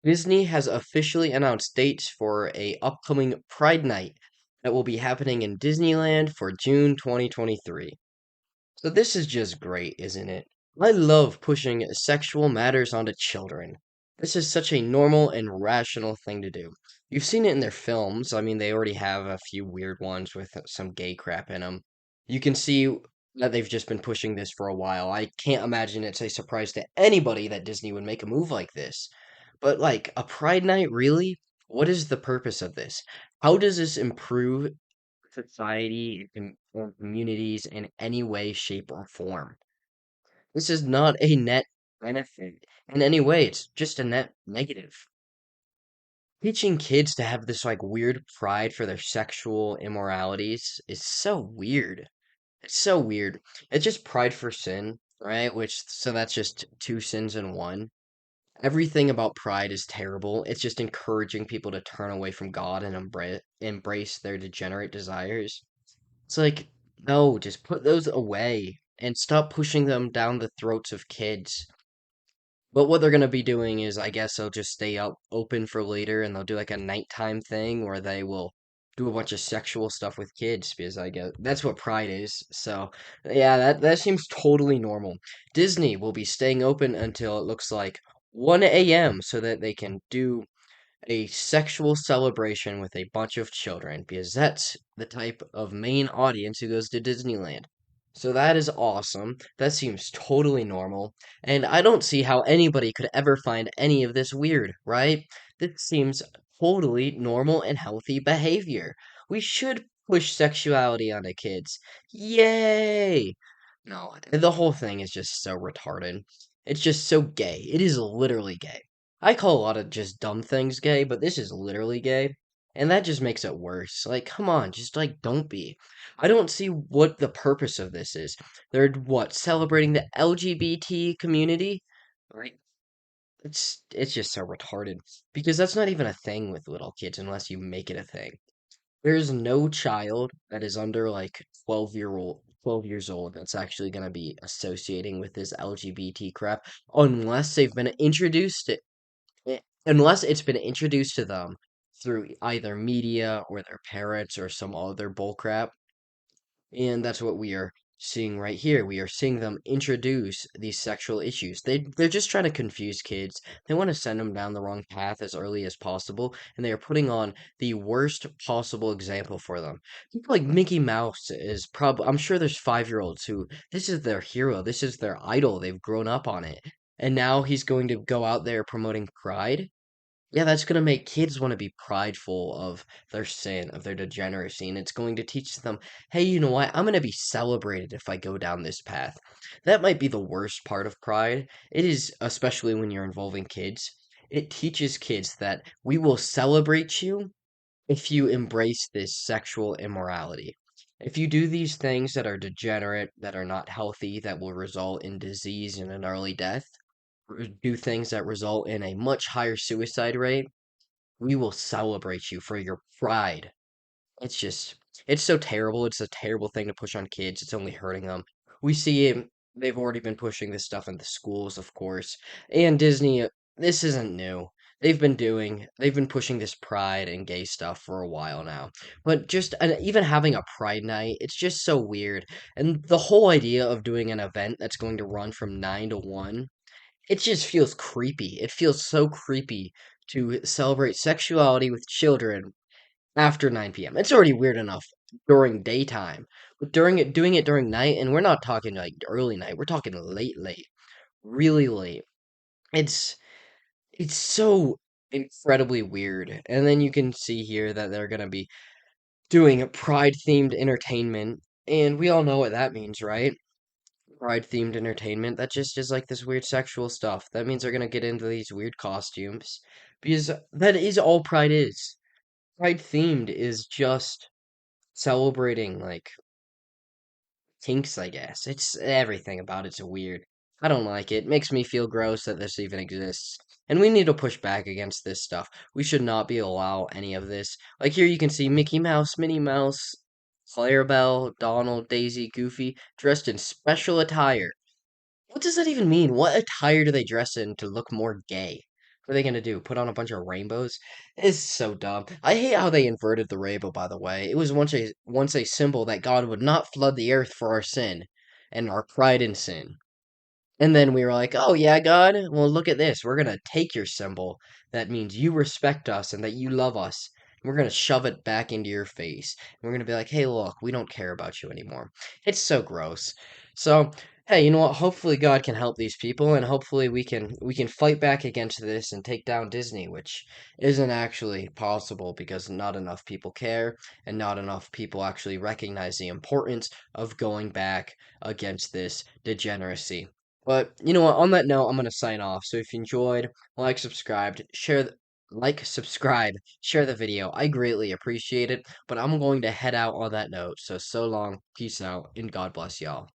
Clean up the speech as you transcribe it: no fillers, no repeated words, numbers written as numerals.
Disney has officially announced dates for a upcoming Pride Night that will be happening in Disneyland for June 2023. So this is just great, isn't it? I love pushing sexual matters onto children. This is such a normal and rational thing to do. You've seen it in their films. I mean, they already have a few weird ones with some gay crap in them. You can see that they've just been pushing this for a while. I can't imagine it's a surprise to anybody that Disney would make a move like this. But like a Pride Night, really? What is the purpose of this? How does this improve society and communities in any way, shape, or form? This is not a net benefit in any way. It's just a net negative. Teaching kids to have this like weird pride for their sexual immoralities is so weird. It's so weird. It's just pride for sin, right? So that's just two sins in one. Everything about pride is terrible. It's just encouraging people to turn away from God and embrace their degenerate desires. It's like, no, just put those away and stop pushing them down the throats of kids. But what they're gonna be doing is, I guess they'll just stay up open for later and they'll do like a nighttime thing where they will do a bunch of sexual stuff with kids because I guess that's what Pride is. So yeah, that seems totally normal. Disney will be staying open until it looks like 1 a.m. so that they can do a sexual celebration with a bunch of children because that's the type of main audience who goes to Disneyland. So that is awesome. That seems totally normal. And I don't see how anybody could ever find any of this weird, right? This seems totally normal and healthy behavior. We should push sexuality onto kids. Yay! No, the whole thing is just so retarded. It's just so gay. It is literally gay. I call a lot of just dumb things gay, but this is literally gay. And that just makes it worse. Like, come on, just like don't be. I don't see what the purpose of this is. They're what, celebrating the LGBT community? Like, it's just so retarded. Because that's not even a thing with little kids unless you make it a thing. There's no child that is under like 12 years old that's actually going to be associating with this LGBT crap unless they've been introduced unless it's been introduced to them through either media or their parents or some other bullcrap. And that's what we are seeing right here. We are seeing them introduce these sexual issues. They're just trying to confuse kids. They want to send them down the wrong path as early as possible, and they are putting on the worst possible example for them. People like Mickey Mouse is probably I'm sure there's 5-year-olds who this is their hero, this is their idol. They've grown up on it. And now he's going to go out there promoting pride. Yeah, that's going to make kids want to be prideful of their sin, of their degeneracy, and it's going to teach them, hey, you know what? I'm going to be celebrated if I go down this path. That might be the worst part of pride. It is, especially when you're involving kids. It teaches kids that we will celebrate you if you embrace this sexual immorality. If you do these things that are degenerate, that are not healthy, that will result in disease and an early death, do things that result in a much higher suicide rate, we will celebrate you for your pride. It's just, it's so terrible. It's a terrible thing to push on kids. It's only hurting them. We see it, they've already been pushing this stuff in the schools, of course. And Disney, this isn't new. They've been pushing this pride and gay stuff for a while now. But just even having a pride night, it's just so weird. And the whole idea of doing an event that's going to run from 9 to 1, it just feels creepy. It feels so creepy to celebrate sexuality with children after 9 p.m. It's already weird enough during daytime, but doing it during night, and we're not talking like early night. We're talking late, late, really late. It's it's so incredibly weird. And then you can see here that they're gonna be doing a pride themed entertainment, and we all know what that means, right? Pride themed entertainment. That just is like this weird sexual stuff. That means they're gonna get into these weird costumes because that is all Pride is. Pride themed is just celebrating like kinks, I guess. It's everything about it's weird. I don't like it. Makes me feel gross that this even exists. And we need to push back against this stuff. We should not be allow any of this. Like here you can see Mickey Mouse, Minnie Mouse, Clarabelle, Donald, Daisy, Goofy, dressed in special attire. What does that even mean? What attire do they dress in to look more gay? What are they gonna do? Put on a bunch of rainbows? It's so dumb. I hate how they inverted the rainbow, by the way. It was once a symbol that God would not flood the earth for our sin and our pride in sin. And then we were like, oh, yeah, God, well, look at this. We're going to take your symbol. That means you respect us and that you love us. We're going to shove it back into your face. And we're going to be like, hey, look, we don't care about you anymore. It's so gross. So, hey, you know what? Hopefully God can help these people and hopefully we can fight back against this and take down Disney, which isn't actually possible because not enough people care and not enough people actually recognize the importance of going back against this degeneracy. But you know what? On that note, I'm gonna sign off. So if you enjoyed, subscribe, share the video. I greatly appreciate it. But I'm going to head out on that note. So long, peace out, and God bless y'all.